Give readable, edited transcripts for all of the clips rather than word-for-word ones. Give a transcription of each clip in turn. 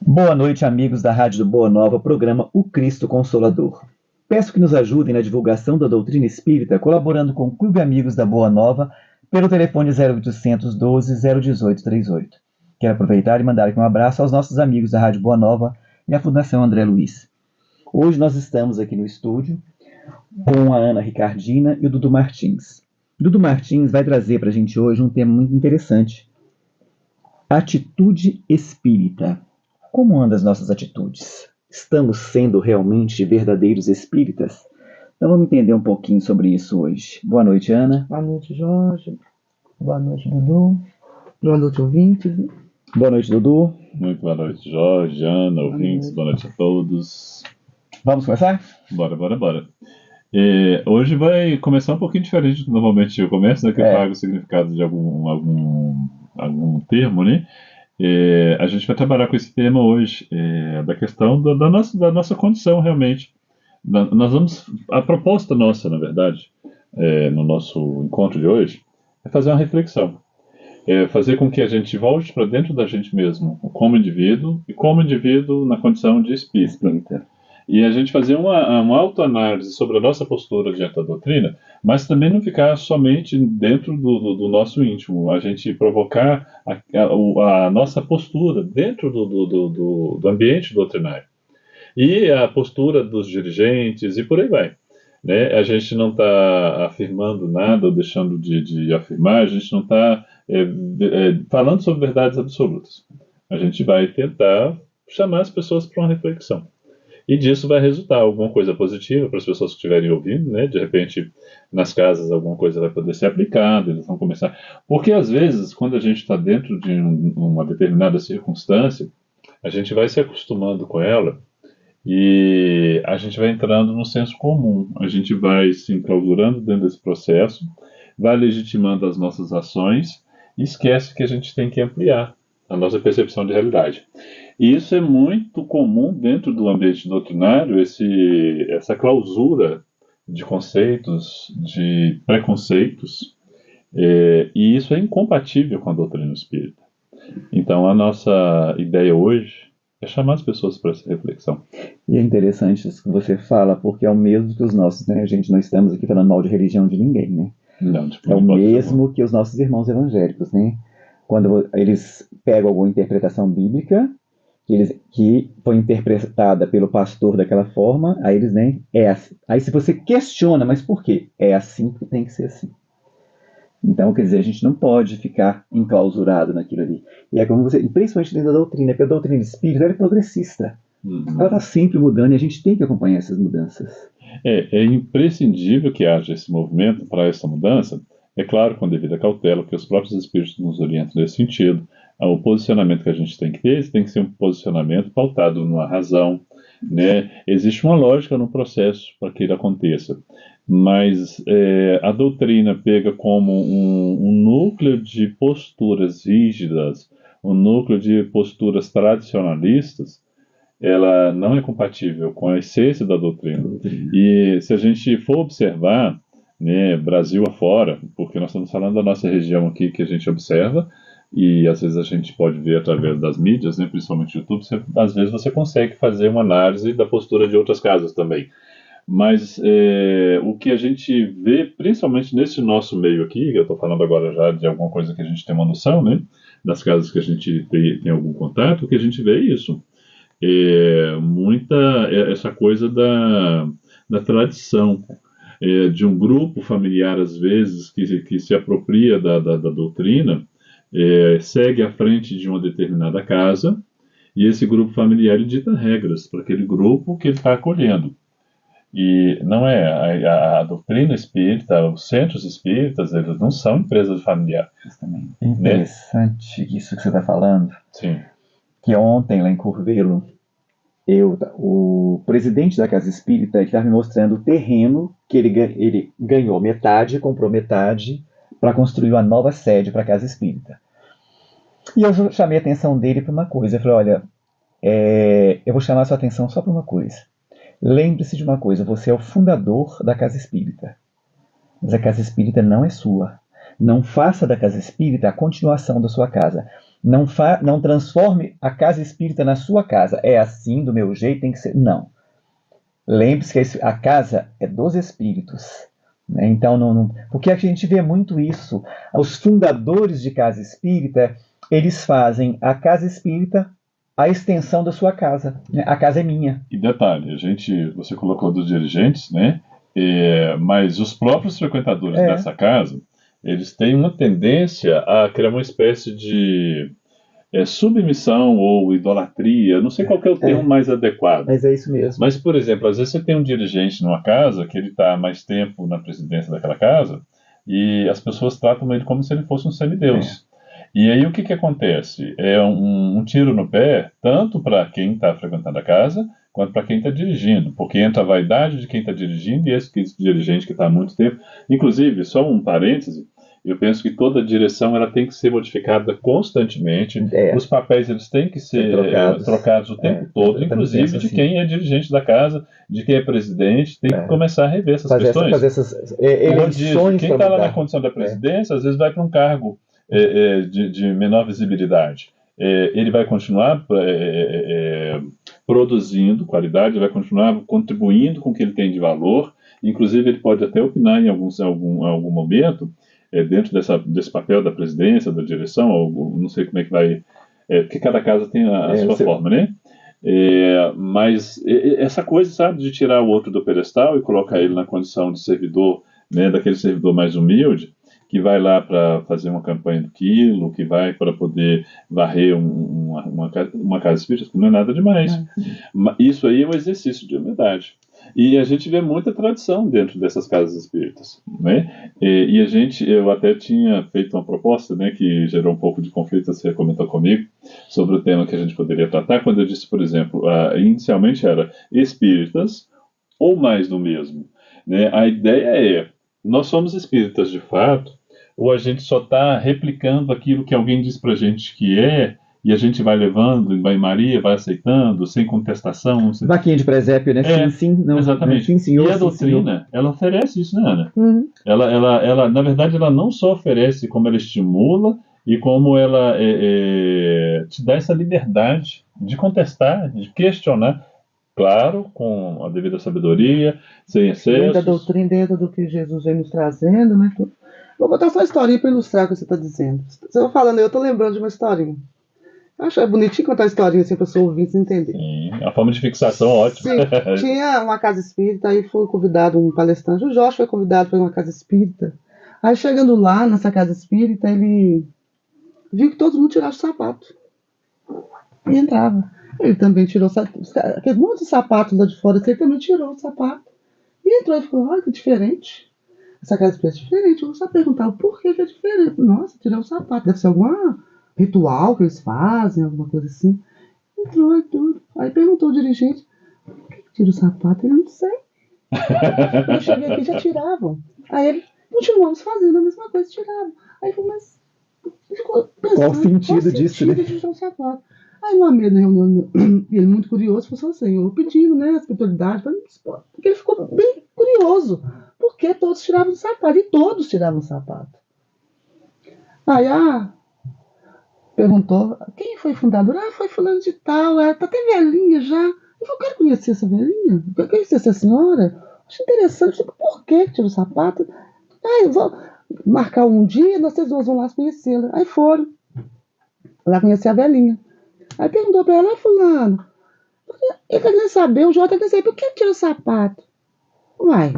Boa noite, amigos da Rádio do Boa Nova, programa O Cristo Consolador. Peço que nos ajudem na divulgação da doutrina espírita, colaborando com o Clube Amigos da Boa Nova, pelo telefone 0800 12 018 38. Quero aproveitar e mandar aqui um abraço aos nossos amigos da Rádio Boa Nova e à Fundação André Luiz. Hoje nós estamos aqui no estúdio com a Ana Ricardina e o Dudu Martins. Dudu Martins vai trazer para a gente hoje um tema muito interessante: atitude espírita. Como andam as nossas atitudes? Estamos sendo realmente verdadeiros espíritas? Então vamos entender um pouquinho sobre isso hoje. Boa noite, Ana. Boa noite, Jorge. Boa noite, Dudu. Boa noite, ouvintes. Boa noite, Dudu. Muito boa noite, Jorge, Ana, ouvintes. Boa noite a todos. Vamos começar? Bora. Hoje vai começar um pouquinho diferente do que normalmente eu começo, né? Que eu trago o significado de algum termo, né? A gente vai trabalhar com esse tema hoje, da questão da nossa condição realmente. A proposta nossa, na verdade, no nosso encontro de hoje, é fazer uma reflexão. Fazer com que a gente volte para dentro da gente mesmo, como indivíduo, e como indivíduo na condição de espírita. E a gente fazer uma autoanálise sobre a nossa postura diante da doutrina, mas também não ficar somente dentro do nosso íntimo, a gente provocar a nossa postura dentro do ambiente doutrinário. E a postura dos dirigentes e por aí vai. Né? A gente não está afirmando nada ou deixando de afirmar, a gente não está falando sobre verdades absolutas. A gente vai tentar chamar as pessoas para uma reflexão. E disso vai resultar alguma coisa positiva para as pessoas que estiverem ouvindo, né? De repente, nas casas, alguma coisa vai poder ser aplicada, eles vão começar. Porque, às vezes, quando a gente está dentro de uma determinada circunstância, a gente vai se acostumando com ela e a gente vai entrando no senso comum, a gente vai se enclausurando dentro desse processo, vai legitimando as nossas ações e esquece que a gente tem que ampliar a nossa percepção de realidade. E isso é muito comum dentro do ambiente doutrinário, essa clausura de conceitos, de preconceitos, e isso é incompatível com a doutrina espírita. Então a nossa ideia hoje é chamar as pessoas para essa reflexão. E é interessante isso que você fala, porque é o mesmo que os nossos, né? A gente não estamos aqui falando mal de religião de ninguém, né? Não, é o mesmo que os nossos irmãos evangélicos, né? Quando eles pegam alguma interpretação bíblica que foi interpretada pelo pastor daquela forma, aí eles nem assim. Aí se você questiona, mas por quê? É assim que tem que ser assim. Então, quer dizer, a gente não pode ficar enclausurado naquilo ali. E é como você, principalmente dentro da doutrina, porque a doutrina espírita é progressista. Ela está sempre mudando e a gente tem que acompanhar essas mudanças. É imprescindível que haja esse movimento para essa mudança, é claro, com devida cautela, porque os próprios espíritos nos orientam nesse sentido. O posicionamento que a gente tem que ter tem que ser um posicionamento pautado numa razão, né? Existe uma lógica no processo para que ele aconteça, mas a doutrina pega como um núcleo de posturas rígidas, um núcleo de posturas tradicionalistas. Ela não é compatível com a essência da doutrina. E se a gente for observar, né, Brasil afora, porque nós estamos falando da nossa região aqui que a gente observa, e às vezes a gente pode ver através das mídias, né, principalmente o YouTube, às vezes você consegue fazer uma análise da postura de outras casas também. Mas o que a gente vê, principalmente nesse nosso meio aqui, eu estou falando agora já de alguma coisa que a gente tem uma noção, né, das casas que a gente tem algum contato, o que a gente vê é isso. Essa coisa da tradição, de um grupo familiar, às vezes, que se apropria da doutrina, segue à frente de uma determinada casa, e esse grupo familiar dita regras para aquele grupo que ele está acolhendo. E não é a doutrina espírita, os centros espíritas, eles não são empresas familiares. É interessante, né? Isso que você está falando. Sim. Que ontem, lá em Curvelo, o presidente da Casa Espírita estava me mostrando o terreno que ele ganhou metade, comprou metade para construir uma nova sede para a Casa Espírita. E eu chamei a atenção dele para uma coisa. Eu falei, olha, eu vou chamar a sua atenção só para uma coisa. Lembre-se de uma coisa, você é o fundador da Casa Espírita. Mas a Casa Espírita não é sua. Não faça da Casa Espírita a continuação da sua casa. Não transforme a casa espírita na sua casa. É assim, do meu jeito, tem que ser. Não. Lembre-se que a casa é dos espíritos. Né? Então, porque a gente vê muito isso. Os fundadores de casa espírita, eles fazem a casa espírita a extensão da sua casa. Né? A casa é minha. E detalhe, você colocou dos dirigentes, né? Mas os próprios frequentadores dessa casa, eles têm uma tendência a criar uma espécie de submissão ou idolatria, não sei qual que é o termo mais adequado. Mas é isso mesmo. Mas, por exemplo, às vezes você tem um dirigente numa casa que ele está há mais tempo na presidência daquela casa e as pessoas tratam ele como se ele fosse um semideus. E aí o que acontece? É um tiro no pé, tanto para quem está frequentando a casa, quanto para quem está dirigindo, porque entra a vaidade de quem está dirigindo e esse dirigente que está há muito tempo. Inclusive, só um parêntese, eu penso que toda direção ela tem que ser modificada constantemente, os papéis eles têm que ser trocados o tempo todo, inclusive de quem é dirigente da casa, de quem é presidente, tem que começar a rever essas questões. Fazer essas eleições. Quem está lá na condição da presidência, às vezes vai para um cargo de menor visibilidade. Ele vai continuar produzindo qualidade, vai continuar contribuindo com o que ele tem de valor, inclusive ele pode até opinar em algum momento, dentro desse papel da presidência, da direção, ou não sei como é que vai, porque cada casa tem a sua forma, né? Mas essa coisa, sabe, de tirar o outro do pedestal e colocar ele na condição de servidor, né, daquele servidor mais humilde, que vai lá para fazer uma campanha do quilo, que vai para poder varrer uma casa espírita, que não é nada demais. Isso aí é um exercício de humildade. E a gente vê muita tradição dentro dessas casas espíritas, né? Eu até tinha feito uma proposta, né, que gerou um pouco de conflito, você comentou comigo, sobre o tema que a gente poderia tratar, quando eu disse, por exemplo, inicialmente era espíritas ou mais do mesmo, né? A ideia nós somos espíritas de fato, ou a gente só está replicando aquilo que alguém diz pra gente que e a gente vai levando em banho-maria, vai aceitando, sem contestação. Vaquinha de presépio, né? Sim, não. Exatamente. Sim, senhor, e a doutrina, ela oferece isso, né, Ana? Uhum. Ela, na verdade, ela não só oferece, como ela estimula e como ela te dá essa liberdade de contestar, de questionar, claro, com a devida sabedoria, sem excessos. Dentro da doutrina, dentro do que Jesus vem nos trazendo, né? Vou botar só uma historinha para ilustrar o que você está dizendo. Você vai falando, eu estou lembrando de uma historinha. Acho bonitinho contar a historinha assim, para a pessoa ouvir e entender. Sim, a forma de fixação ótima. Sim, tinha uma casa espírita, aí foi convidado um palestrante, o Jorge foi convidado para uma casa espírita. Aí chegando lá, nessa casa espírita, ele viu que todo mundo tirava o sapato. E entrava. Ele também tirou aqueles monte de sapatos lá de fora, ele também tirou o sapato. E entrou e ficou, olha que diferente. Essa casa espírita é diferente. Eu só perguntava por que é diferente. Nossa, tirar o sapato, deve ser algum ritual que eles fazem, alguma coisa assim. Entrou e tudo. Aí perguntou o dirigente, por que tira o sapato? Ele não sei. Eu cheguei aqui e já tiravam. Aí ele, continuamos fazendo a mesma coisa, tiravam. Aí ele falou, mas ficou pensando, qual o sentido disso, né? De tirar o sapato? Aí uma mesa na reunião, ele muito curioso, falou assim, eu pedindo, né, a espiritualidade, porque ele ficou bem curioso, porque todos tiravam o sapato, e todos tiravam o sapato. Aí, perguntou, quem foi fundador? Foi fulano de tal, tá até velhinha já. Eu falei, eu quero conhecer essa velhinha, eu quero conhecer essa senhora. Acho interessante, por que tira o sapato? Eu vou marcar um dia, nós duas vão lá conhecê-la. Aí foram lá conhecer a velhinha. Aí perguntou pra ela, fulano, ele tá querendo saber, o Jó tá querendo saber, por que tira o sapato? Uai,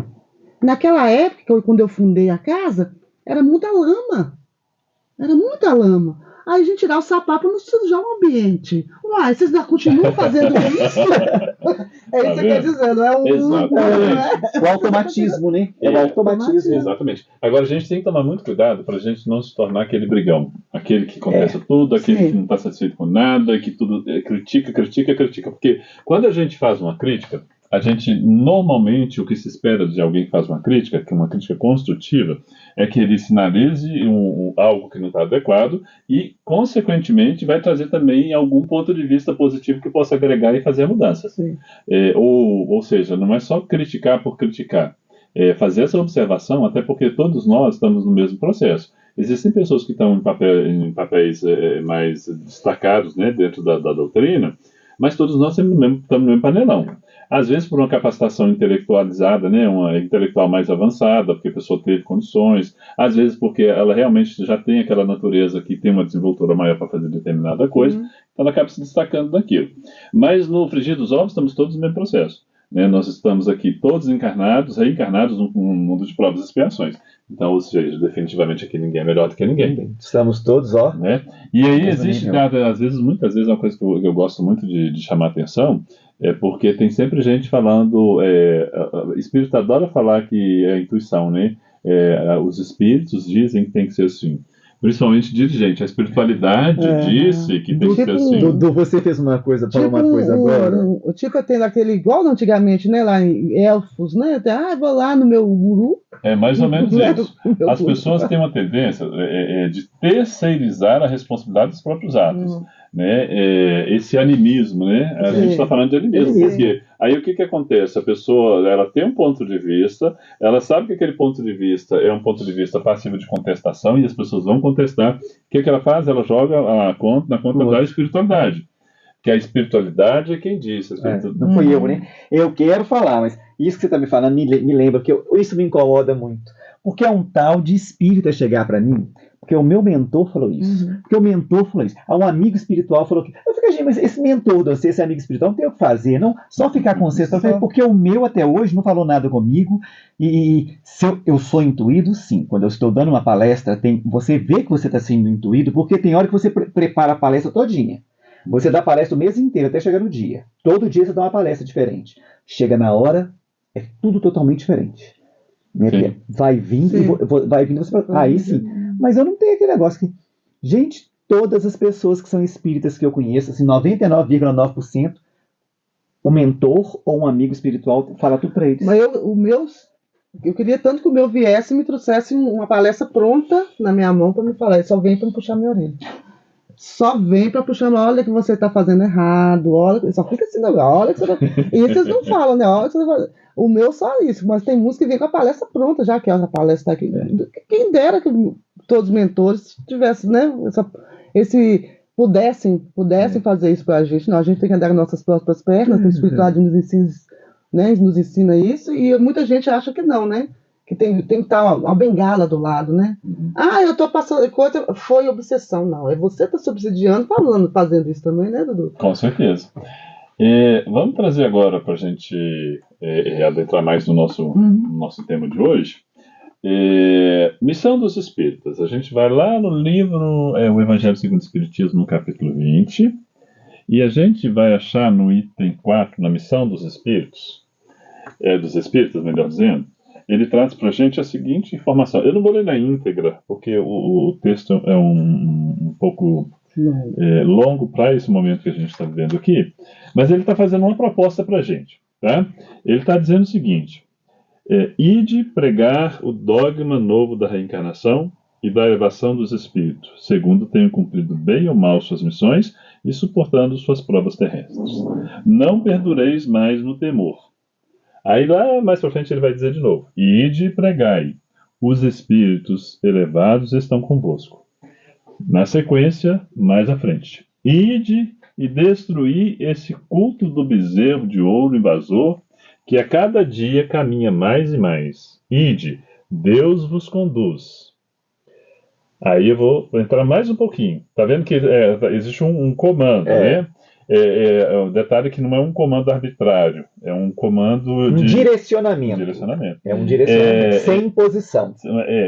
naquela época, quando eu fundei a casa, era muita lama. Era muita lama. Aí a gente tirava o sapato para não sujar o ambiente. Uai, vocês ainda continuam fazendo isso? É isso que eu quero dizer, não é o automatismo, né? É o automatismo. Exatamente. Agora a gente tem que tomar muito cuidado para a gente não se tornar aquele brigão. Aquele que contesta tudo, aquele que não está satisfeito com nada, que tudo critica. Porque quando a gente faz uma crítica, a gente, normalmente, o que se espera de alguém que faz uma crítica, que é uma crítica construtiva, é que ele sinalize algo que não está adequado e, consequentemente, vai trazer também algum ponto de vista positivo que possa agregar e fazer a mudança. Ou seja, não é só criticar por criticar. Fazer essa observação, até porque todos nós estamos no mesmo processo. Existem pessoas que estão em papéis mais destacados, né, dentro da doutrina, mas todos nós estamos no mesmo panelão. Às vezes por uma capacitação intelectualizada, né, uma intelectual mais avançada, porque a pessoa teve condições, às vezes porque ela realmente já tem aquela natureza que tem uma desenvoltura maior para fazer determinada coisa, então ela acaba se destacando daquilo. Mas no frigir dos ovos estamos todos no mesmo processo. Né? Nós estamos aqui todos encarnados, reencarnados num mundo de provas e expiações. Então, ou seja, definitivamente aqui ninguém é melhor do que ninguém. Estamos todos, ó. Né? E aí existe, muitas vezes, uma coisa que eu gosto muito de chamar a atenção, é porque tem sempre gente falando, espírito adora falar que é intuição, né? Os espíritos dizem que tem que ser assim. Principalmente dirigente, a espiritualidade disse que tem que ser assim. Dudu, você fez uma coisa, falou uma coisa agora. Tipo, tem aquele, igual antigamente, né, lá em Elfos, né? Vou lá no meu guru. É mais ou menos isso. As pessoas têm uma tendência de terceirizar a responsabilidade dos próprios atos. Né? Esse animismo, né? A gente está falando de animismo. Porque aí o que acontece? A pessoa ela tem um ponto de vista, ela sabe que aquele ponto de vista é um ponto de vista passivo de contestação e as pessoas vão contestar. O que ela faz? Ela joga na conta da espiritualidade. Que a espiritualidade é quem disse. Não fui eu, né? Eu quero falar, mas isso que você está me falando me lembra, que isso me incomoda muito. Porque é um tal de espírita chegar para mim, porque o meu mentor falou isso. Porque o mentor falou isso. Um amigo espiritual falou que. Eu fiquei, gente, mas esse mentor de você, esse amigo espiritual, não tem o que fazer, não? Só ficar com você. Porque o meu até hoje não falou nada comigo. E se eu sou intuído, sim. Quando eu estou dando uma palestra, você vê que você está sendo intuído, porque tem hora que você prepara a palestra todinha. Você dá palestra o mês inteiro, até chegar no dia. Todo dia você dá uma palestra diferente. Chega na hora, é tudo totalmente diferente. Vai vindo, vai vindo, você fala, aí sim. Mas eu não tenho aquele negócio que... Gente, todas as pessoas que são espíritas que eu conheço, assim, 99,9%, o mentor ou um amigo espiritual fala tudo pra eles. Mas eu queria tanto que o meu viesse e me trouxesse uma palestra pronta na minha mão pra me falar. Ele só vem pra me puxar minha orelha. Só vem pra puxar, olha que você tá fazendo errado, olha, só fica assim, olha que você tá... E vocês não falam, né? Olha que você tá... O meu só isso, mas tem música que vem com a palestra pronta, já que a palestra tá aqui. Quem dera que todos os mentores tivessem, né? Pudessem fazer isso pra gente. Não, a gente tem que andar com nossas próprias pernas, tem espiritualidade nos ensina isso, e muita gente acha que não, né? Que tem que estar uma bengala do lado, né? Eu tô passando coisa, foi obsessão, não. É você que tá subsidiando, fazendo isso também, né, Dudu? Com certeza. Vamos trazer agora para a gente adentrar mais no nosso tema de hoje. Missão dos Espíritas. A gente vai lá no livro O Evangelho segundo o Espiritismo, no capítulo 20, e a gente vai achar no item 4, na Missão dos Espíritos, dos Espíritas, melhor dizendo, ele traz para a gente a seguinte informação. Eu não vou ler na íntegra, porque o texto é um pouco longo para esse momento que a gente está vivendo aqui, mas ele está fazendo uma proposta para a gente. Tá? Ele está dizendo o seguinte: ide pregar o dogma novo da reencarnação e da elevação dos espíritos, segundo tenham cumprido bem ou mal suas missões e suportando suas provas terrestres. Não perdureis mais no temor. Aí lá mais para frente ele vai dizer de novo: ide e pregai, os espíritos elevados estão convosco. Na sequência, mais à frente: ide e destruí esse culto do bezerro de ouro invasor, que a cada dia caminha mais e mais. Ide, Deus vos conduz. Aí eu vou entrar mais um pouquinho. Tá vendo que existe um comando, né? O detalhe é que não é um comando arbitrário, é um comando de direcionamento. É um direcionamento, sem imposição.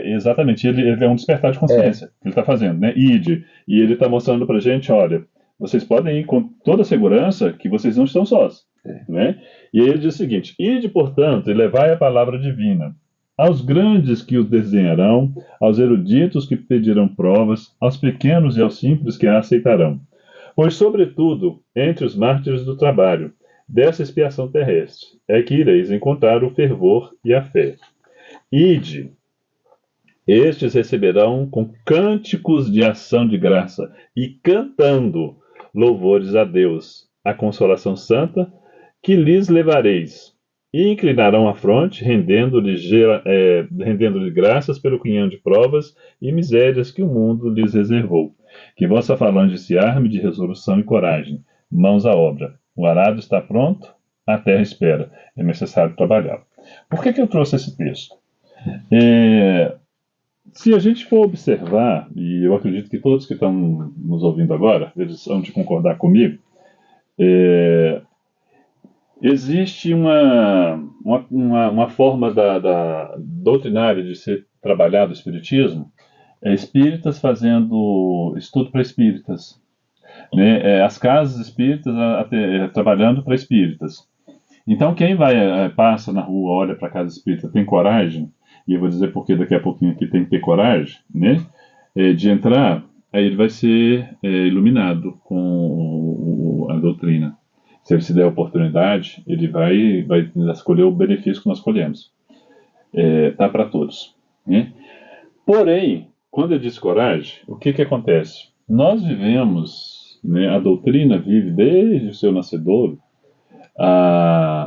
Exatamente, ele é um despertar de consciência que ele está fazendo, né? Ide, e ele está mostrando para a gente, olha, vocês podem ir com toda a segurança que vocês não estão sós. Né? E aí ele diz o seguinte: ide, portanto, e levai a palavra divina aos grandes que o desenharão, aos eruditos que pedirão provas, aos pequenos e aos simples que a aceitarão. Pois, sobretudo, entre os mártires do trabalho, dessa expiação terrestre, é que ireis encontrar o fervor e a fé. Ide, estes receberão com cânticos de ação de graça e cantando louvores a Deus, a consolação santa que lhes levareis, e inclinarão a fronte, rendendo-lhe graças pelo quinhão de provas e misérias que o mundo lhes reservou. Que vossa falange se arme de resolução e coragem, mãos à obra. O arado está pronto, a terra espera. É necessário trabalhar. Por que eu trouxe esse texto? Se a gente for observar, e eu acredito que todos que estão nos ouvindo agora, eles vão de concordar comigo, existe uma forma doutrinária de ser trabalhado o espiritismo, espíritas fazendo estudo para espíritas, né? As casas espíritas trabalhando para espíritas. Então quem passa na rua, olha para a casa espírita, tem coragem, e eu vou dizer porque daqui a pouquinho aqui tem que ter coragem, né, de entrar, aí ele vai ser iluminado com a doutrina. Se ele se der a oportunidade, ele vai escolher o benefício que nós escolhemos. Tá para todos, né? Porém, quando eu disse coragem, o que acontece? Nós vivemos, né, a doutrina vive desde o seu nascedouro,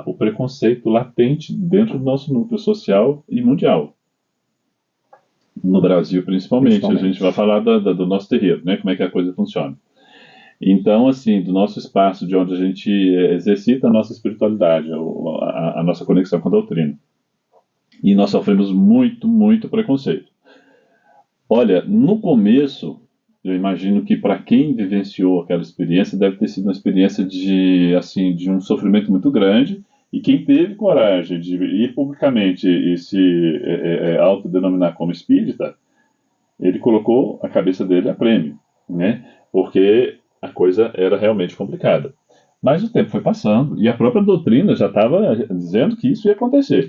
o preconceito latente dentro do nosso núcleo social e mundial. No Brasil, principalmente. A gente vai falar do nosso terreiro, né? Como é que a coisa funciona. Então, assim, do nosso espaço, de onde a gente exercita a nossa espiritualidade, a nossa conexão com a doutrina. E nós sofremos muito, muito preconceito. Olha, no começo, eu imagino que para quem vivenciou aquela experiência, deve ter sido uma experiência de um sofrimento muito grande, e quem teve coragem de ir publicamente e se autodenominar como espírita, ele colocou a cabeça dele a prêmio, né? Porque a coisa era realmente complicada. Mas o tempo foi passando, e a própria doutrina já estava dizendo que isso ia acontecer.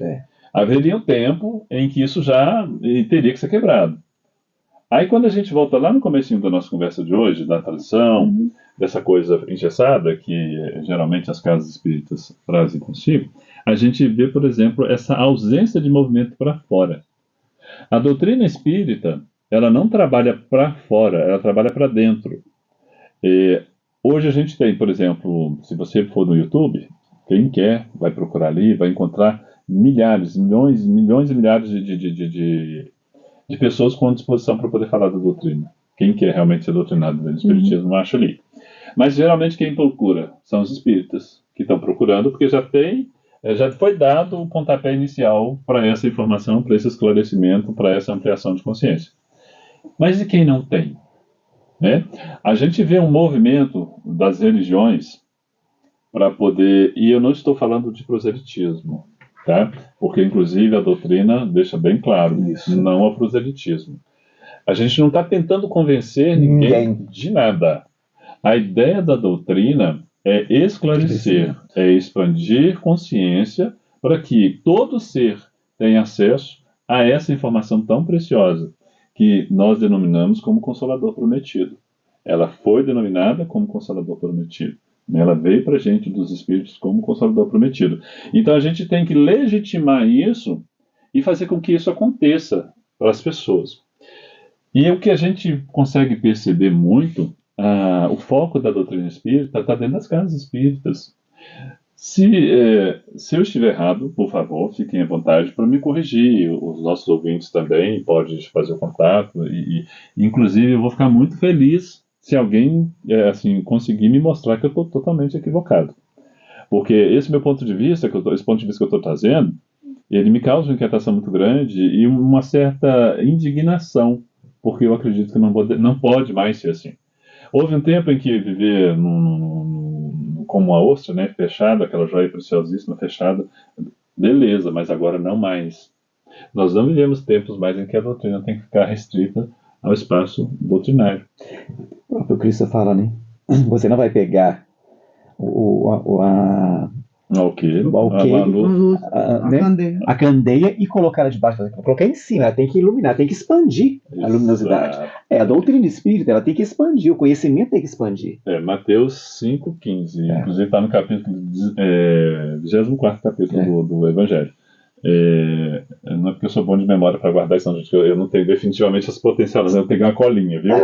Haveria um tempo em que isso já teria que ser quebrado. Aí quando a gente volta lá no comecinho da nossa conversa de hoje, da tradição, dessa coisa engessada que geralmente as casas espíritas trazem consigo, a gente vê, por exemplo, essa ausência de movimento para fora. A doutrina espírita, ela não trabalha para fora, ela trabalha para dentro. Hoje a gente tem, por exemplo, se você for no YouTube, quem quer vai procurar ali, vai encontrar milhares, milhões e milhares de pessoas com disposição para poder falar da doutrina. Quem quer realmente ser doutrinado do espiritismo, acha ali. Mas geralmente quem procura são os espíritas que estão procurando, porque já foi dado o pontapé inicial para essa informação, para esse esclarecimento, para essa ampliação de consciência. Mas e quem não tem? Né? A gente vê um movimento das religiões para poder, e eu não estou falando de proselitismo, tá? Porque inclusive a doutrina deixa bem claro, não ao proselitismo. A gente não está tentando convencer ninguém de nada. A ideia da doutrina é esclarecer, é expandir consciência para que todo ser tenha acesso a essa informação tão preciosa que nós denominamos como Consolador Prometido. Ela foi denominada como Consolador Prometido. Ela veio para a gente dos Espíritos como Consolador Prometido. Então a gente tem que legitimar isso e fazer com que isso aconteça para as pessoas. E o que a gente consegue perceber muito, o foco da doutrina espírita está dentro das casas espíritas. Se eu estiver errado, por favor, fiquem à vontade para me corrigir. Os nossos ouvintes também podem fazer o contato. Inclusive, eu vou ficar muito feliz se alguém conseguir me mostrar que eu estou totalmente equivocado. Porque esse meu ponto de vista, esse ponto de vista que eu estou trazendo, ele me causa uma inquietação muito grande e uma certa indignação, porque eu acredito que não pode mais ser assim. Houve um tempo em que viver como uma ostra, né, fechada, aquela joia preciosíssima fechada, beleza, mas agora não mais. Nós não vivemos tempos mais em que a doutrina tem que ficar restrita ao espaço doutrinário. O próprio Cristo fala, né? Você não vai pegar a candeia e colocar ela debaixo, colocar em cima, ela tem que iluminar, tem que expandir a luminosidade. A doutrina espírita, ela tem que expandir, o conhecimento tem que expandir. Mateus 5,15, inclusive está no capítulo 24 capítulo do Evangelho. Não é porque eu sou bom de memória para guardar isso, não, gente, eu não tenho definitivamente as potenciais, eu peguei uma colinha, viu?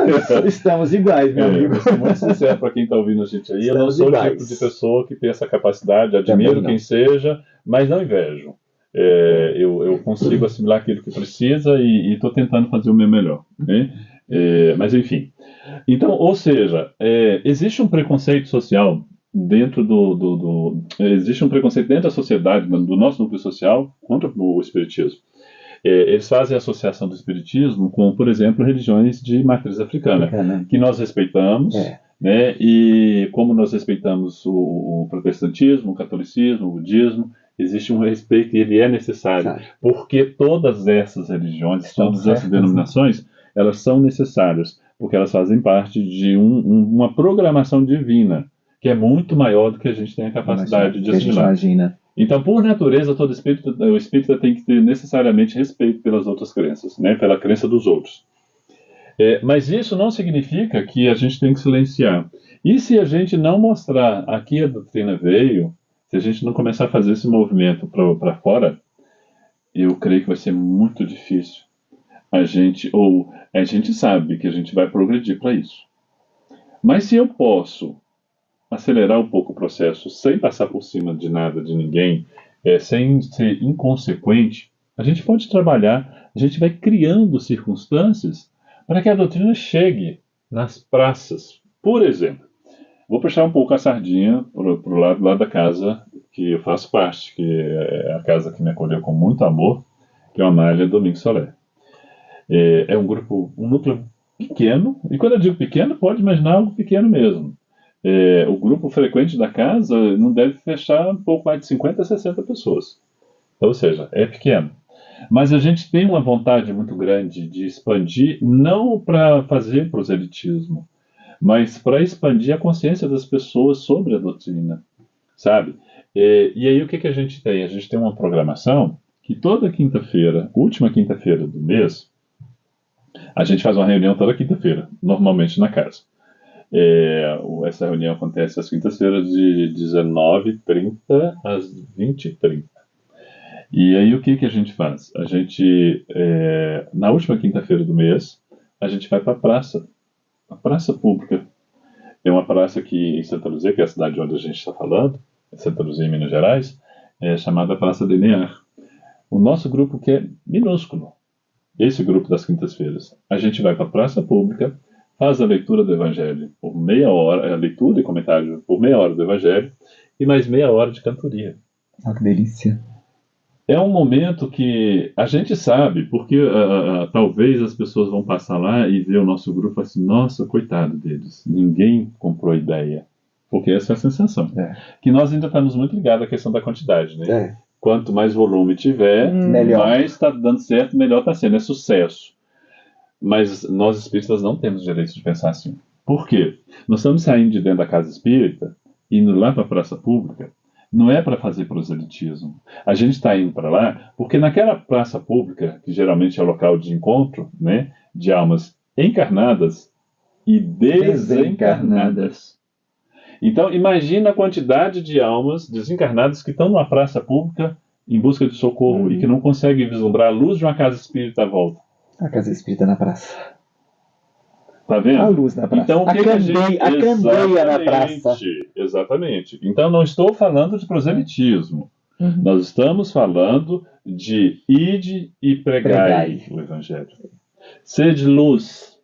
Estamos iguais, meu amigo. Eu sou muito sincero para quem está ouvindo a gente aí. Eu não sou o tipo de pessoa que tem essa capacidade, admiro quem seja, mas não invejo. Eu consigo assimilar aquilo que precisa e estou tentando fazer o meu melhor. Né? Mas enfim. Então, ou seja, existe um preconceito social dentro existe um preconceito dentro da sociedade, do nosso núcleo social, contra o espiritismo. Eles fazem associação do espiritismo com, por exemplo, religiões de matriz africana, que nós respeitamos, né? E como nós respeitamos o protestantismo, o catolicismo, o budismo, existe um respeito e ele é necessário, porque todas essas religiões, todas essas denominações, elas são necessárias, porque elas fazem parte de uma programação divina, que é muito maior do que a gente tem a capacidade de assimilar. Então, por natureza, todo o espírita tem que ter necessariamente respeito pelas outras crenças, né? Pela crença dos outros. Mas isso não significa que a gente tem que silenciar. E se a gente não mostrar aqui a doutrina veio, se a gente não começar a fazer esse movimento para fora, eu creio que vai ser muito difícil. A gente sabe que a gente vai progredir para isso. Mas se eu posso acelerar um pouco o processo sem passar por cima de nada, de ninguém, sem ser inconsequente, a gente pode trabalhar, a gente vai criando circunstâncias para que a doutrina chegue nas praças. Por exemplo, vou puxar um pouco a sardinha para o lado da casa que eu faço parte, que é a casa que me acolheu com muito amor, que é a Amália Domingos Soler. É um núcleo pequeno, e quando eu digo pequeno, pode imaginar algo pequeno mesmo. O grupo frequente da casa não deve fechar um pouco mais de 50 a 60 pessoas. Ou seja, é pequeno. Mas a gente tem uma vontade muito grande de expandir, não para fazer proselitismo, mas para expandir a consciência das pessoas sobre a doutrina, sabe? E aí o que a gente tem? A gente tem uma programação que toda quinta-feira, última quinta-feira do mês, a gente faz uma reunião toda quinta-feira, normalmente na casa. Essa reunião acontece às quintas-feiras de 19h30 às 20h30. E aí o que a gente faz? A gente, na última quinta-feira do mês, a gente vai para a praça pública. Tem uma praça aqui em Santa Luzia, que é a cidade onde a gente está falando, Santa Luzia, em Minas Gerais, chamada Praça Linear. O nosso grupo que é minúsculo, esse grupo das quintas-feiras, a gente vai para a praça pública, faz a leitura do Evangelho por meia hora, a leitura e comentário por meia hora do Evangelho, e mais meia hora de cantoria. Que delícia. É um momento que a gente sabe, porque talvez as pessoas vão passar lá e ver o nosso grupo assim, nossa, coitado deles, ninguém comprou a ideia. Porque essa é a sensação. Que nós ainda estamos muito ligados à questão da quantidade, né? Quanto mais volume tiver, mais está dando certo, melhor está sendo, é sucesso. Mas nós espíritas não temos direito de pensar assim. Por quê? Nós estamos saindo de dentro da casa espírita, indo lá para a praça pública, não é para fazer proselitismo. A gente está indo para lá porque naquela praça pública, que geralmente é o local de encontro, né, de almas encarnadas e desencarnadas. Então, imagina a quantidade de almas desencarnadas que estão numa praça pública em busca de socorro e que não conseguem vislumbrar a luz de uma casa espírita à volta. A casa espírita na praça. Tá vendo? A luz na praça. Então, a candeia na praça. Exatamente. Então, não estou falando de proselitismo. Nós estamos falando de ide e pregai o Evangelho. Sede luz.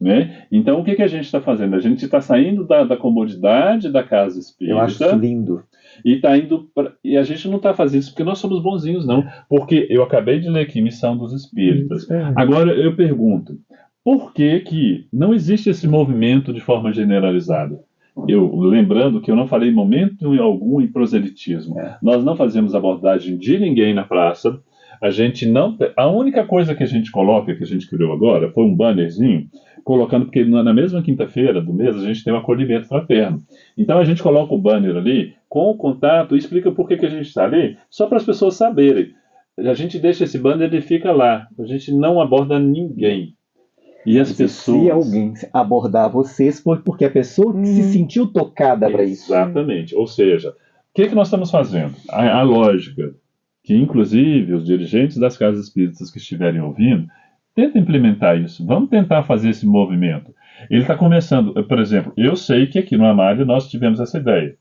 Né? Então, o que a gente está fazendo? A gente está saindo da comodidade da casa espírita. Eu acho isso lindo. E a gente não está fazendo isso porque nós somos bonzinhos, não. Porque eu acabei de ler aqui Missão dos Espíritas. Agora, eu pergunto, por que não existe esse movimento de forma generalizada? Lembrando que eu não falei em momento algum em proselitismo. Nós não fazemos abordagem de ninguém na praça. A única coisa que a gente coloca, que a gente criou agora, foi um bannerzinho, colocando, porque na mesma quinta-feira do mês a gente tem um acolhimento fraterno. Então a gente coloca o banner ali, com o contato, e explica por que a gente está ali, só para as pessoas saberem. A gente deixa esse banner, ele fica lá. A gente não aborda ninguém. E as pessoas... Se alguém abordar vocês, foi porque a pessoa se sentiu tocada para isso. Exatamente. Ou seja, o que nós estamos fazendo? A lógica. que inclusive os dirigentes das casas espíritas que estiverem ouvindo, tentem implementar isso, vamos tentar fazer esse movimento. Ele está começando, por exemplo, eu sei que aqui no Amália nós tivemos essa ideia.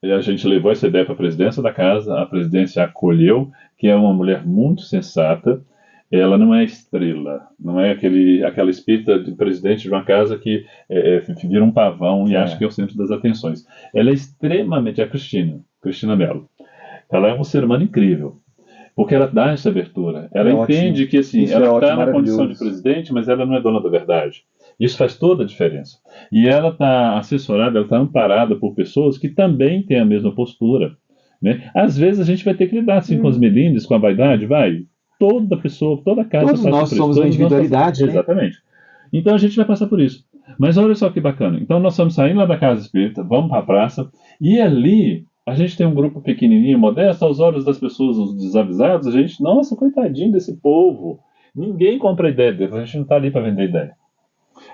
A gente levou essa ideia para a presidência da casa, a presidência acolheu, que é uma mulher muito sensata. Ela não é estrela, não é aquela espírita de presidente de uma casa que vira um pavão e acha que é o centro das atenções. Ela é extremamente, a Cristina Mello. Ela é um ser humano incrível, porque ela dá essa abertura. Ela entende que assim, ela está na condição de presidente, mas ela não é dona da verdade. Isso faz toda a diferença. E ela está assessorada, ela está amparada por pessoas que também têm a mesma postura, né? Às vezes a gente vai ter que lidar assim com os melindres, com a vaidade, vai. Toda pessoa, toda casa todos nós somos uma individualidade, né? Exatamente. Então a gente vai passar por isso. Mas olha só que bacana. Então nós estamos saindo lá da casa espírita, vamos para a praça, e ali a gente tem um grupo pequenininho, modesto, aos olhos das pessoas, os desavisados, a gente, nossa, coitadinho desse povo. Ninguém compra ideia dele, a gente não está ali para vender ideia.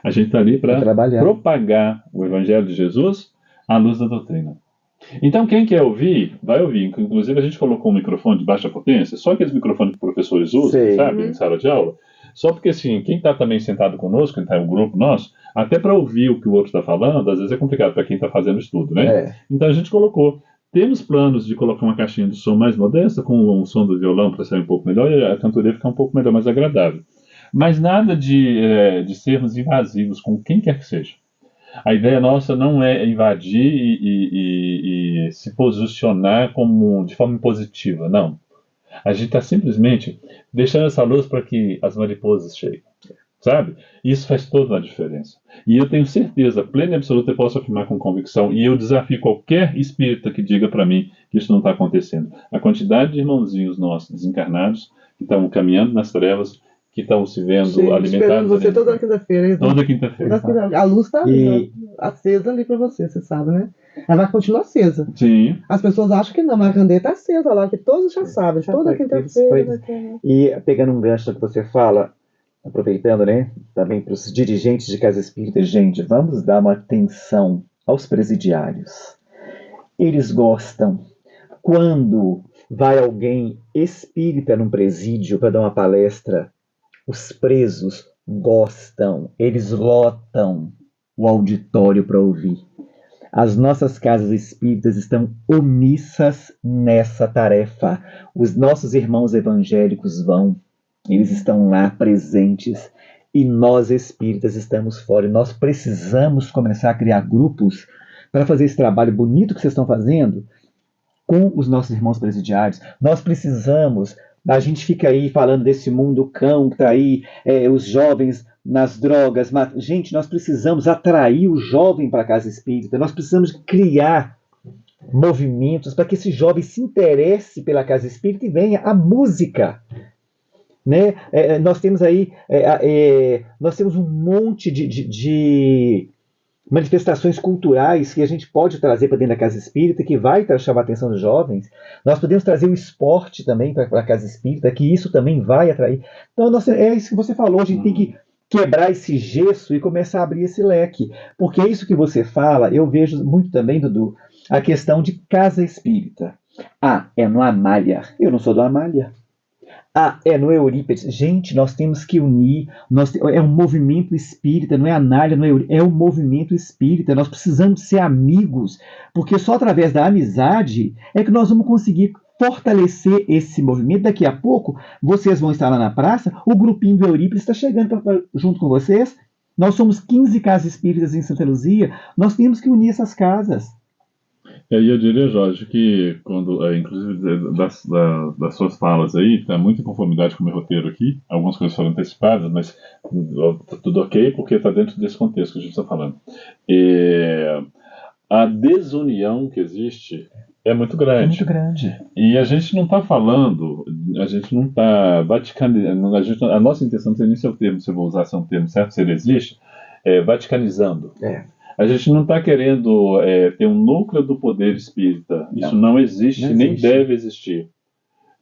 A gente está ali para propagar o Evangelho de Jesus à luz da doutrina. Então, quem quer ouvir, vai ouvir. Inclusive, a gente colocou um microfone de baixa potência, só aqueles microfones que professores usam, sabe, em sala de aula. Só porque, assim, quem está também sentado conosco, quem está em um grupo nosso, até para ouvir o que o outro está falando, às vezes é complicado para quem está fazendo estudo, né? Então, a gente colocou. Temos planos de colocar uma caixinha de som mais modesta, com um som do violão para sair um pouco melhor e a cantoria ficar um pouco melhor, mais agradável. Mas nada de sermos invasivos com quem quer que seja. A ideia nossa não é invadir e se posicionar de forma impositiva, não. A gente está simplesmente deixando essa luz para que as mariposas cheguem, sabe? Isso faz toda a diferença. E eu tenho certeza, plena e absoluta, eu posso afirmar com convicção, e eu desafio qualquer espírita que diga para mim que isso não está acontecendo. A quantidade de irmãozinhos nossos desencarnados que estão caminhando nas trevas, que estão se vendo alimentados. Esperando você toda quinta-feira. Toda quinta-feira. A luz está acesa ali para você sabe, né? Ela vai continuar acesa. Sim. As pessoas acham que não, mas a candeia está acesa lá, que todos já sabem. Toda quinta-feira. E pegando um gancho que você fala, aproveitando, né, também para os dirigentes de casa espírita, gente, vamos dar uma atenção aos presidiários. Eles gostam. Quando vai alguém espírita num presídio para dar uma palestra, os presos gostam, eles lotam o auditório para ouvir. As nossas casas espíritas estão omissas nessa tarefa. Os nossos irmãos evangélicos vão, eles estão lá presentes, e nós espíritas estamos fora. E nós precisamos começar a criar grupos para fazer esse trabalho bonito que vocês estão fazendo com os nossos irmãos presidiários. Nós precisamos. A gente fica aí falando desse mundo cão que está aí, os jovens nas drogas. Mas, gente, nós precisamos atrair o jovem para a casa espírita. Nós precisamos criar movimentos para que esse jovem se interesse pela casa espírita e venha a música. Né? Nós temos aí nós temos um monte de manifestações culturais que a gente pode trazer para dentro da casa espírita, que vai chamar a atenção dos jovens. Nós podemos trazer o esporte também para a casa espírita, que isso também vai atrair. Então, é isso que você falou, a gente tem que quebrar esse gesso e começar a abrir esse leque. Porque é isso que você fala, eu vejo muito também, Dudu, a questão de casa espírita. É no Amália. Eu não sou do Amália. É no Eurípides. Gente, nós temos que unir. É um movimento espírita, não é Anália, não é Eurípides, é um movimento espírita. Nós precisamos ser amigos, porque só através da amizade é que nós vamos conseguir fortalecer esse movimento. Daqui a pouco, vocês vão estar lá na praça, o grupinho do Eurípides está chegando junto com vocês. Nós somos 15 casas espíritas em Santa Luzia, nós temos que unir essas casas. E aí eu diria, Jorge, que quando, inclusive das suas falas aí, está muito em conformidade com o meu roteiro aqui, algumas coisas foram antecipadas, mas tá tudo ok, porque está dentro desse contexto que a gente está falando. A desunião que existe é muito grande. É muito grande. E a gente não está falando, a gente não está vaticanizando, a nossa intenção, não sei nem se é o termo, se eu vou usar se é um termo certo, se ele existe, vaticanizando. A gente não está querendo ter um núcleo do poder espírita. Isso não existe, nem deve existir.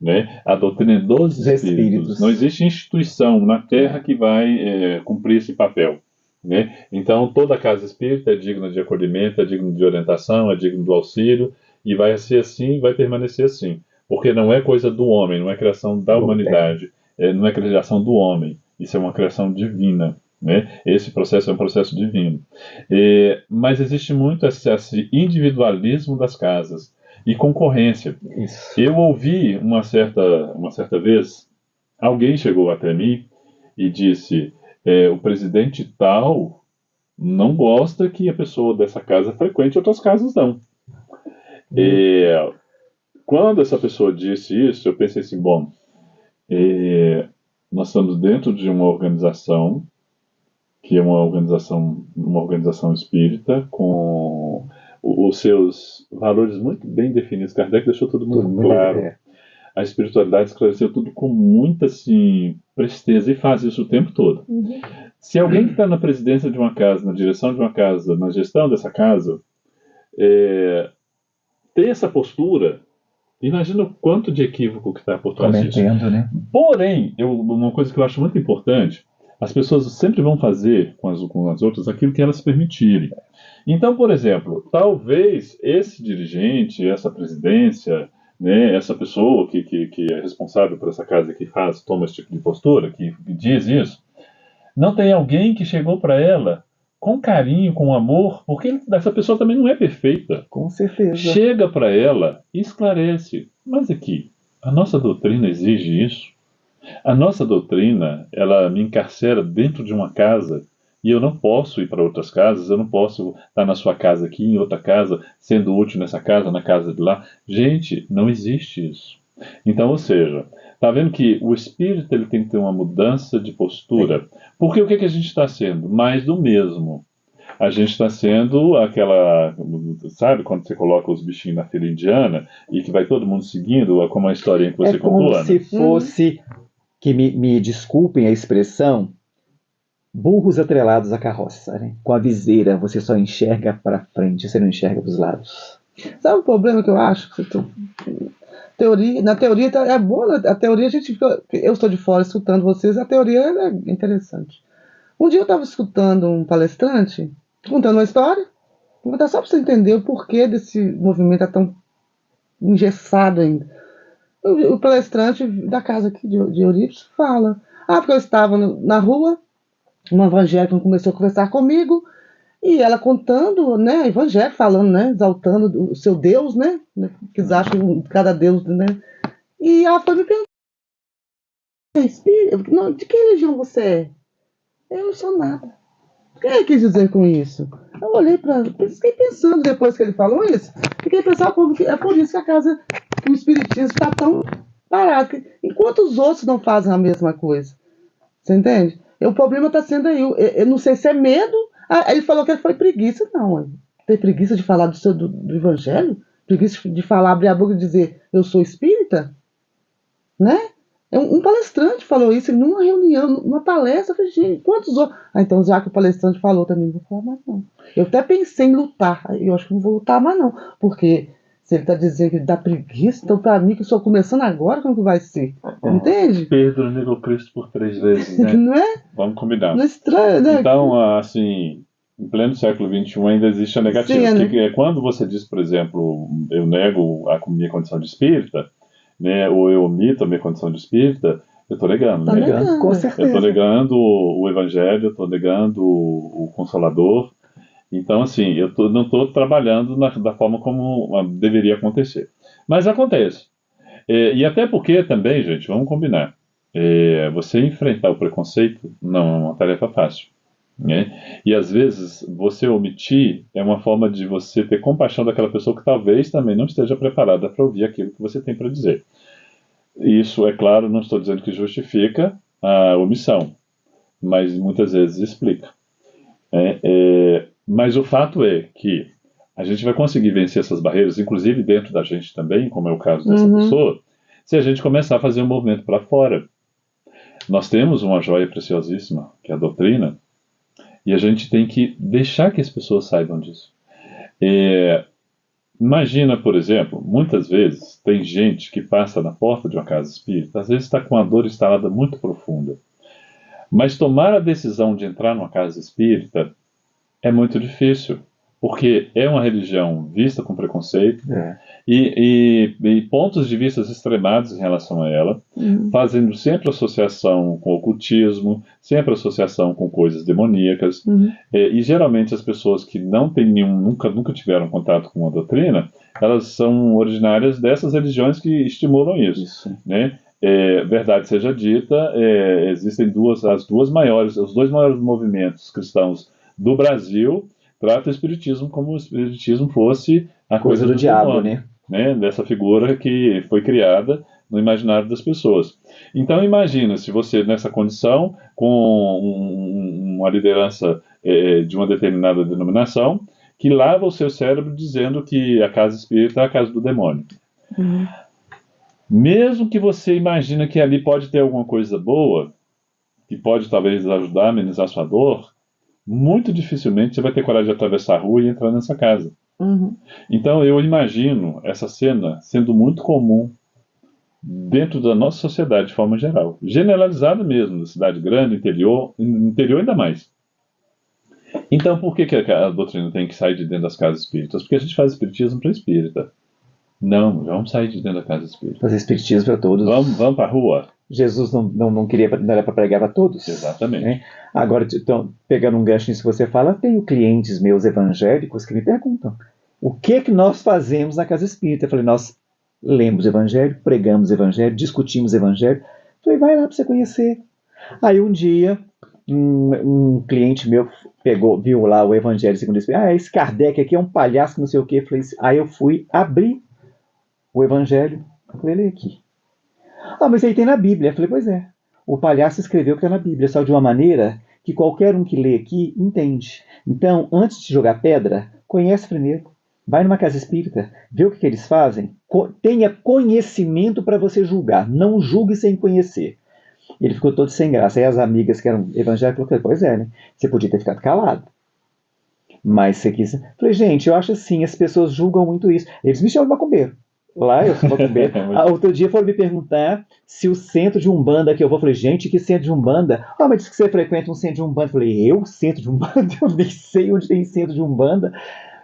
Né? A doutrina dos espíritos. Não existe instituição na Terra que vai cumprir esse papel. Né? Então, toda casa espírita é digna de acolhimento, é digna de orientação, é digna do auxílio. e vai ser assim e vai permanecer assim. Porque não é coisa do homem, não é criação da humanidade, não é criação do homem, isso é uma criação divina. Né? Esse processo é um processo divino. Mas existe muito esse individualismo das casas e concorrência. Isso. Eu ouvi uma certa vez, alguém chegou até mim e disse: o presidente tal não gosta que a pessoa dessa casa frequente outras casas, não. Quando essa pessoa disse isso, eu pensei assim: bom, nós estamos dentro de uma organização que é uma organização espírita com os seus valores muito bem definidos. Kardec deixou tudo muito claro. A espiritualidade esclareceu tudo com muita assim, presteza e faz isso o tempo todo. Se alguém que está na presidência de uma casa, na direção de uma casa, na gestão dessa casa, ter essa postura, imagina o quanto de equívoco que está por trás disso. Né? Porém, uma coisa que eu acho muito importante, as pessoas sempre vão fazer com as outras aquilo que elas permitirem. Então, por exemplo, talvez esse dirigente, essa presidência, né, essa pessoa que é responsável por essa casa, que toma esse tipo de postura, que diz isso, não tem alguém que chegou para ela com carinho, com amor, porque essa pessoa também não é perfeita. Com certeza. Chega para ela e esclarece. Mas aqui, a nossa doutrina exige isso. A nossa doutrina, ela me encarcera dentro de uma casa e eu não posso ir para outras casas, eu não posso estar na sua casa aqui, em outra casa, sendo útil nessa casa, na casa de lá. Gente, não existe isso. Então, ou seja, está vendo que o espírito ele tem que ter uma mudança de postura. Porque o que a gente está sendo? Mais do mesmo. A gente está sendo aquela, sabe, quando você coloca os bichinhos na fila indiana e que vai todo mundo seguindo, como a historinha que você contou, Ana? É como se fosse, que me desculpem a expressão, burros atrelados à carroça. Né? Com a viseira, você só enxerga para frente, você não enxerga para os lados. Sabe o problema que eu acho? Na teoria é boa, a teoria a gente fica, eu estou de fora escutando vocês, a teoria é interessante. Um dia eu estava escutando um palestrante contando uma história, vou contar só para você entender o porquê desse movimento é tão engessado ainda. O palestrante da casa aqui de Eurípides fala: porque eu estava na rua, uma evangélica começou a conversar comigo, e ela contando, né, evangélico, falando, né, exaltando o seu Deus, né, que eles acham cada Deus, né, e ela foi me perguntar: de que religião você é? Eu não sou nada. O que ele quis dizer com isso? Eu olhei fiquei pensando depois que ele falou isso, fiquei pensando, é por isso que a casa, que o espiritismo está tão parado, enquanto os outros não fazem a mesma coisa. Você entende? O problema está sendo aí, eu não sei se é medo. Ele falou que foi preguiça. Não, tem preguiça de falar do evangelho? Preguiça de falar, abrir a boca e dizer eu sou espírita? Né? Um palestrante falou isso numa reunião, numa palestra. Eu falei: gente, quantos outros? Então, já que o palestrante falou também, não vou falar mais não. Eu até pensei em lutar, eu acho que não vou lutar mais não, porque se ele está dizendo que dá preguiça, então para mim que estou começando agora, como que vai ser? Entende? Pedro negou Cristo por 3 vezes, né? Não é? Vamos combinar. Não é estranho, né? Então, assim, em pleno século XXI ainda existe a negativa. Sim, que quando você diz, por exemplo, eu nego a minha condição de espírita, né, ou eu omito a minha condição de espírita, eu estou negando. Né? Negando, com certeza. Eu estou negando o Evangelho, eu estou negando o Consolador. Então, assim, eu não estou trabalhando da forma como deveria acontecer. Mas acontece. E até porque também, gente, vamos combinar, você enfrentar o preconceito não é uma tarefa fácil. Né? E às vezes você omitir é uma forma de você ter compaixão daquela pessoa que talvez também não esteja preparada para ouvir aquilo que você tem para dizer. Isso, é claro, não estou dizendo que justifica a omissão, mas muitas vezes explica. Mas o fato é que a gente vai conseguir vencer essas barreiras, inclusive dentro da gente também, como é o caso dessa pessoa, se a gente começar a fazer um movimento para fora. Nós temos uma joia preciosíssima, que é a doutrina, e a gente tem que deixar que as pessoas saibam disso. Imagina, por exemplo, muitas vezes tem gente que passa na porta de uma casa espírita, às vezes está com uma dor instalada muito profunda. Mas tomar a decisão de entrar numa casa espírita é muito difícil. porque é uma religião vista com preconceito É. e pontos de vista extremados em relação a ela, fazendo sempre associação com ocultismo, sempre associação com coisas demoníacas, e geralmente as pessoas que não têm nunca tiveram contato com a doutrina, elas são originárias dessas religiões que estimulam isso. Né? Verdade seja dita, existem os dois maiores movimentos cristãos do Brasil trata o espiritismo como o espiritismo fosse a coisa do diabo, demônio, né? Dessa figura que foi criada no imaginário das pessoas. Então imagina se você nessa condição com uma liderança de uma determinada denominação que lava o seu cérebro dizendo que a casa espírita é a casa do demônio. Mesmo que você imagina que ali pode ter alguma coisa boa, que pode talvez ajudar a amenizar sua dor, muito dificilmente você vai ter coragem de atravessar a rua e entrar nessa casa. Então eu imagino essa cena sendo muito comum dentro da nossa sociedade de forma geral, generalizada mesmo, na cidade grande, interior ainda mais. Então por que a doutrina tem que sair de dentro das casas espíritas? Porque a gente faz espiritismo para espírita. Não, vamos sair de dentro da casa espírita. Fazer espiritismo para todos. Vamos para a rua. Jesus não queria, não era para pregar para todos. Exatamente. Né? Agora, então, pegando um gancho nisso que você fala, tenho clientes meus evangélicos que me perguntam o que nós fazemos na casa espírita. Eu falei, nós lemos o evangelho, pregamos o evangelho, discutimos o evangelho. Eu falei, vai lá para você conhecer. Aí um dia, um cliente meu viu lá o evangelho segundo o Espírito. Esse Kardec aqui é um palhaço, não sei o quê. Aí eu fui abrir o evangelho. Eu falei, lê aqui. Mas aí tem na Bíblia. Eu falei, pois é. O palhaço escreveu o que está na Bíblia, só de uma maneira que qualquer um que lê aqui entende. Então, antes de jogar pedra, conhece primeiro. Vai numa casa espírita, vê o que eles fazem. Tenha conhecimento para você julgar. Não julgue sem conhecer. Ele ficou todo sem graça. Aí as amigas que eram evangélicas falaram, pois é, né? Você podia ter ficado calado. Mas você quis... Falei, gente, eu acho assim, as pessoas julgam muito isso. Eles me chamam de macumbeiro. Lá eu sou macumbeiro. Outro dia foram me perguntar se o centro de Umbanda que eu vou. Eu falei, gente, que centro de Umbanda? Mas diz que você frequenta um centro de Umbanda. Eu falei, centro de Umbanda? Eu nem sei onde tem centro de Umbanda.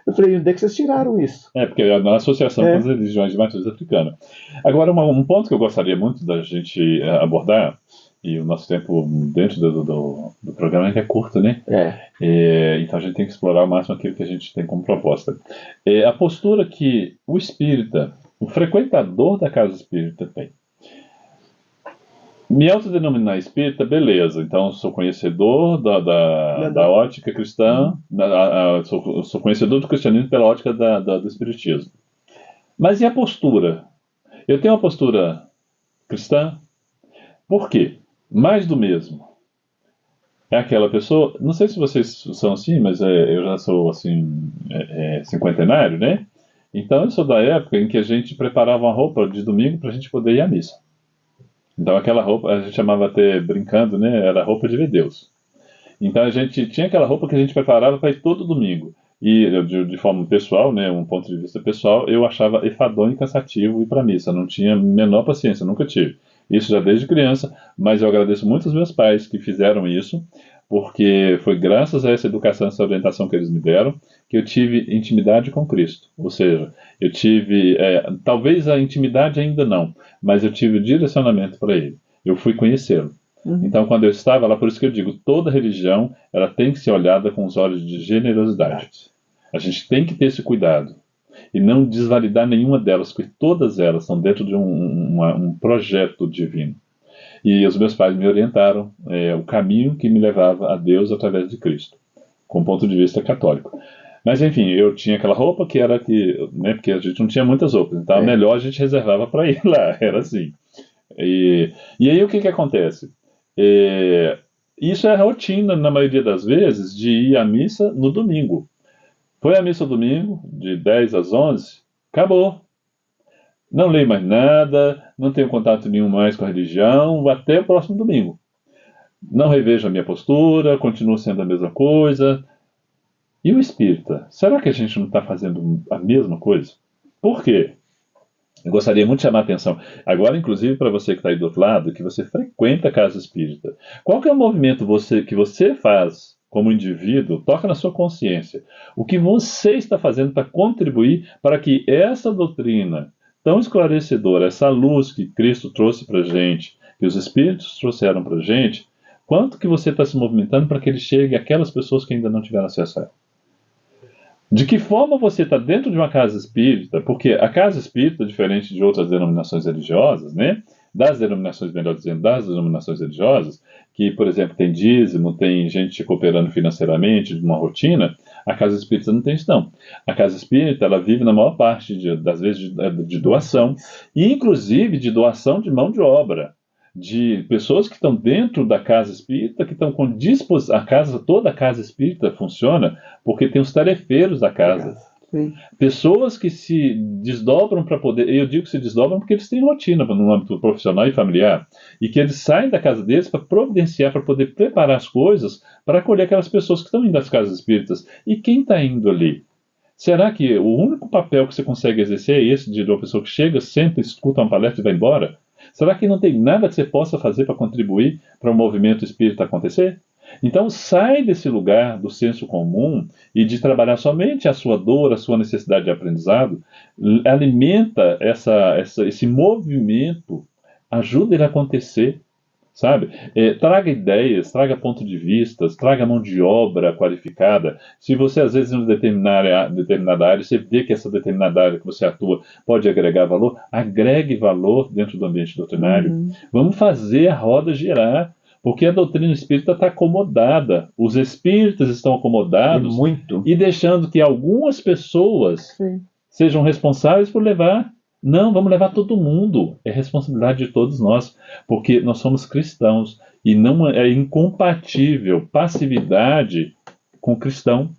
Eu falei, onde é que vocês tiraram isso? Porque é na associação com as religiões de matriz africana. Agora, um ponto que eu gostaria muito da gente abordar, e o nosso tempo dentro do programa é curto, né? Então a gente tem que explorar ao máximo aquilo que a gente tem como proposta. A postura que o espírita, o frequentador da casa espírita tem. Me autodenominar espírita, beleza. Então, sou conhecedor da ótica cristã, sou conhecedor do cristianismo pela ótica do espiritismo. Mas e a postura? Eu tenho uma postura cristã? Por quê? Mais do mesmo. É aquela pessoa, não sei se vocês são assim, mas eu já sou assim, cinquentenário, né? Então eu sou da época em que a gente preparava uma roupa de domingo para a gente poder ir à missa. Então aquela roupa, a gente chamava até brincando, né? Era roupa de ver Deus. Então a gente tinha aquela roupa que a gente preparava para ir todo domingo. E de forma pessoal, né? Um ponto de vista pessoal, eu achava enfadonho e cansativo ir para a missa. Não tinha a menor paciência, nunca tive. Isso já desde criança, mas eu agradeço muito aos meus pais que fizeram isso, porque foi graças a essa educação, essa orientação que eles me deram, que eu tive intimidade com Cristo. Ou seja, eu tive, talvez a intimidade ainda não, mas eu tive o direcionamento para Ele. Eu fui conhecê-lo. Então, quando eu estava lá, por isso que eu digo, toda religião ela tem que ser olhada com os olhos de generosidade. A gente tem que ter esse cuidado e não desvalidar nenhuma delas, porque todas elas estão dentro de um projeto divino. E os meus pais me orientaram o caminho que me levava a Deus através de Cristo, com o ponto de vista católico. Mas enfim, eu tinha aquela roupa que era né, porque a gente não tinha muitas roupas, então melhor a gente reservava para ir lá, era assim. E aí o que acontece? Isso é a rotina, na maioria das vezes, de ir à missa no domingo. Foi à missa domingo, de 10 às 11, acabou. Não leio mais nada, não tenho contato nenhum mais com a religião, até o próximo domingo. Não revejo a minha postura, continuo sendo a mesma coisa. E o espírita? Será que a gente não está fazendo a mesma coisa? Por quê? Eu gostaria muito de chamar a atenção, agora inclusive para você que está aí do outro lado, que você frequenta a casa espírita. Qual que é o movimento que você faz como indivíduo, toca na sua consciência. O que você está fazendo para contribuir para que essa doutrina tão esclarecedora, essa luz que Cristo trouxe para a gente, que os Espíritos trouxeram para a gente, quanto que você está se movimentando para que ele chegue àquelas pessoas que ainda não tiveram acesso a ela? De que forma você está dentro de uma casa espírita? Porque a casa espírita, diferente de outras denominações religiosas, né? Das denominações, melhor dizendo, das denominações religiosas, que, por exemplo, tem dízimo, tem gente cooperando financeiramente, de uma rotina, a casa espírita não tem isso, não. A casa espírita, ela vive na maior parte das vezes de doação, e inclusive de doação de mão de obra, de pessoas que estão dentro da casa espírita, que estão com disposição. Toda a casa espírita funciona porque tem os tarefeiros da casa. Sim. Pessoas que se desdobram para poder. Eu digo que se desdobram porque eles têm rotina no âmbito profissional e familiar. E que eles saem da casa deles para providenciar, para poder preparar as coisas para acolher aquelas pessoas que estão indo às casas espíritas. E quem está indo ali? Será que o único papel que você consegue exercer é esse de uma pessoa que chega, senta, escuta uma palestra e vai embora? Será que não tem nada que você possa fazer para contribuir para o movimento espírita acontecer? Então sai desse lugar do senso comum e de trabalhar somente a sua dor, a sua necessidade de aprendizado, alimenta esse movimento, ajuda ele a acontecer, sabe? Traga ideias, traga ponto de vista, traga mão de obra qualificada. Se você às vezes em uma determinada área, você vê que essa determinada área que você atua pode agregar valor, agregue valor dentro do ambiente doutrinário. Vamos fazer a roda girar. Porque a doutrina espírita está acomodada, os espíritas estão acomodados e deixando que algumas pessoas sejam responsáveis por levar. Não, vamos levar todo mundo. É responsabilidade de todos nós, porque nós somos cristãos e não é incompatível passividade com cristão.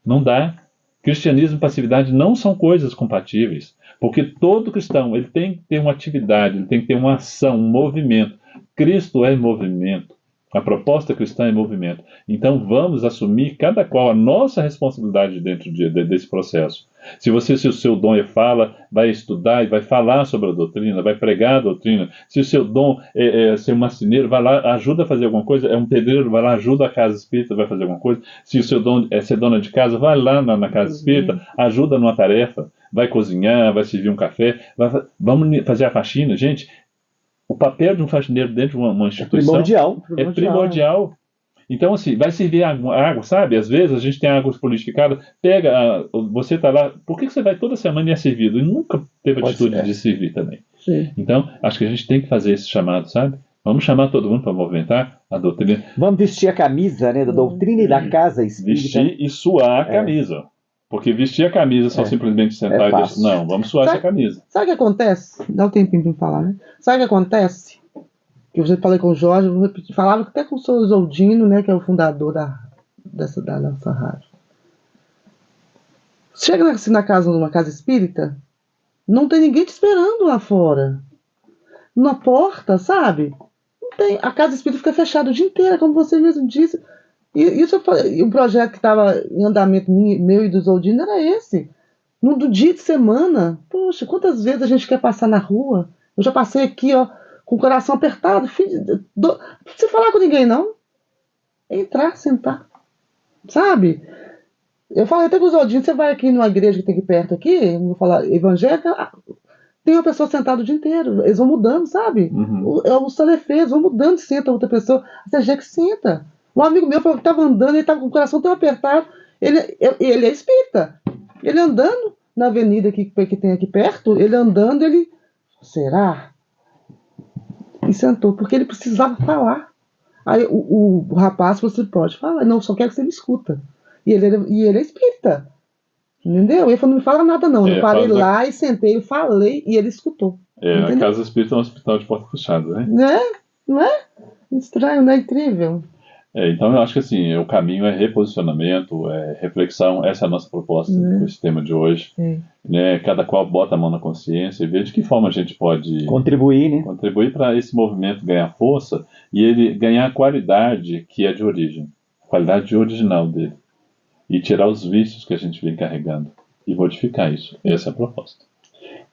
Não dá. Cristianismo e passividade não são coisas compatíveis, porque todo cristão ele tem que ter uma atividade, ele tem que ter uma ação, um movimento. Cristo é movimento. A proposta cristã é movimento. Então vamos assumir cada qual a nossa responsabilidade dentro desse processo. Se o seu dom é fala, vai estudar e vai falar sobre a doutrina, vai pregar a doutrina. Se o seu dom é ser um marceneiro, vai lá, ajuda a fazer alguma coisa. É um pedreiro, vai lá, ajuda a casa espírita, vai fazer alguma coisa. Se o seu dom é ser dona de casa, vai lá na casa espírita, ajuda numa tarefa. Vai cozinhar, vai servir um café, vamos fazer a faxina. Gente, o papel de um faxineiro dentro de uma instituição é primordial. Então, assim, vai servir água, sabe? Às vezes a gente tem água purificada, você está lá, por que você vai toda semana e é servido? E nunca teve atitude de servir também. Sim. Então, acho que a gente tem que fazer esse chamado, sabe? Vamos chamar todo mundo para movimentar a doutrina. Vamos vestir a camisa, né, da doutrina e da casa espírita. Vestir e suar a camisa. Porque vestir a camisa só simplesmente sentar e deixar. Não, vamos suar essa camisa. Sabe o que acontece? Dá um tempinho para falar, né? Sabe o que acontece? Que eu já falei com o Jorge, eu vou repetir, falava até com o senhor Isoldino, né, que é o fundador da nossa rádio. Chega assim numa casa espírita, não tem ninguém te esperando lá fora. Na porta, sabe? Não tem, a casa espírita fica fechada o dia inteiro, como você mesmo disse. E isso o projeto que estava em andamento meu e do Isoldino era esse. Do dia de semana, poxa, quantas vezes a gente quer passar na rua? Eu já passei aqui, ó, com o coração apertado. Não precisa falar com ninguém, não. Entrar, sentar. Sabe? Eu falei até com o Isoldino, você vai aqui numa igreja que tem aqui perto aqui, vou falar evangélica, tem uma pessoa sentada o dia inteiro. Eles vão mudando, sabe? Os talefeiros vão mudando, senta outra pessoa. Até já que senta. Um amigo meu falou que estava andando, ele estava com o coração tão apertado. Ele é espírita. Ele andando na avenida que tem aqui perto, ele andando, ele... Será? E sentou, porque ele precisava falar. Aí o rapaz, você pode falar, não, só quero que você me escuta. E ele é espírita. Entendeu? Ele falou, não me fala nada não. Eu parei lá e sentei, eu falei e ele escutou. A casa espírita é um hospital de porta fechada, né? Não é? Estranho, não é incrível? Então eu acho que assim, o caminho é reposicionamento, é reflexão, essa é a nossa proposta com esse tema de hoje. Né? Cada qual bota a mão na consciência e vê de que forma a gente pode contribuir para esse movimento ganhar força e ele ganhar a qualidade que é de origem, a qualidade original dele. E tirar os vícios que a gente vem carregando e modificar isso. Essa é a proposta.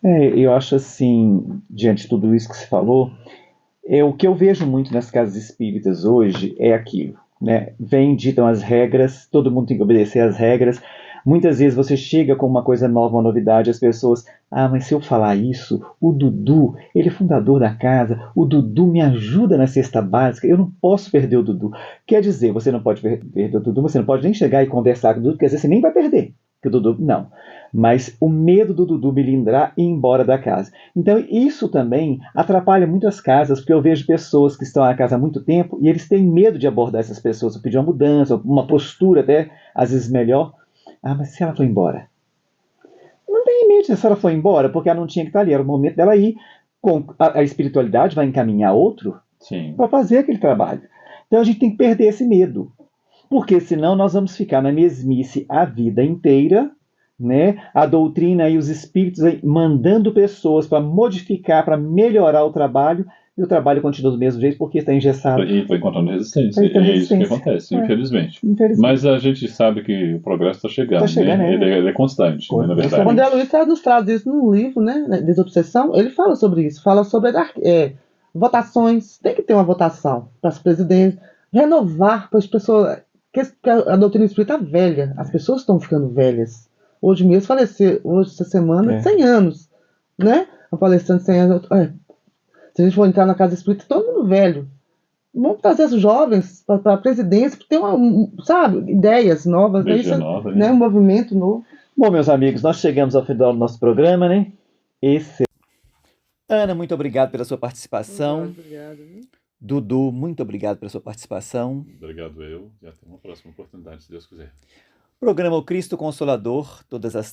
Eu acho assim, diante de tudo isso que você falou, o que eu vejo muito nas casas espíritas hoje é aquilo. né? Vem, ditam as regras, todo mundo tem que obedecer às regras. Muitas vezes você chega com uma coisa nova, uma novidade, as pessoas, mas se eu falar isso, o Dudu, ele é fundador da casa, o Dudu me ajuda na cesta básica, eu não posso perder o Dudu. Quer dizer, você não pode perder o Dudu, você não pode nem chegar e conversar com o Dudu, quer dizer, você nem vai perder, que o Dudu, não. Mas o medo do Dudu melindrar e ir embora da casa. Então isso também atrapalha muitas casas, porque eu vejo pessoas que estão na casa há muito tempo e eles têm medo de abordar essas pessoas, pedir uma mudança, uma postura até, às vezes melhor. Mas se ela for embora? Não tem limite se ela for embora, porque ela não tinha que estar ali. Era o momento dela ir. A espiritualidade vai encaminhar outro para fazer aquele trabalho. Então a gente tem que perder esse medo. Porque senão nós vamos ficar na mesmice a vida inteira, né? A doutrina e os espíritos aí mandando pessoas para modificar, para melhorar o trabalho, e o trabalho continua do mesmo jeito porque está engessado. E foi encontrando resistência. É isso que acontece, infelizmente. Mas a gente sabe que o progresso está chegando, né? Ele é constante, né, na verdade. O André Luiz nos traz isso num livro, né? Desobsessão, ele fala sobre isso. Fala sobre votações. Tem que ter uma votação para as presidentes. Renovar para as pessoas. Que a doutrina espírita é velha. As pessoas estão ficando velhas. Hoje mesmo faleceu, essa semana, 100 anos. Né? Uma palestrante de 100 anos. Se a gente for entrar na casa espírita, todo mundo velho. Vamos trazer os jovens para a presidência, para ter sabe, ideias novas, né? Um movimento novo. Bom, meus amigos, nós chegamos ao final do nosso programa, né? Ana, muito obrigado pela sua participação. Obrigado. Dudu, muito obrigado pela sua participação. Obrigado eu, e até uma próxima oportunidade, se Deus quiser. Programa O Cristo Consolador, todas as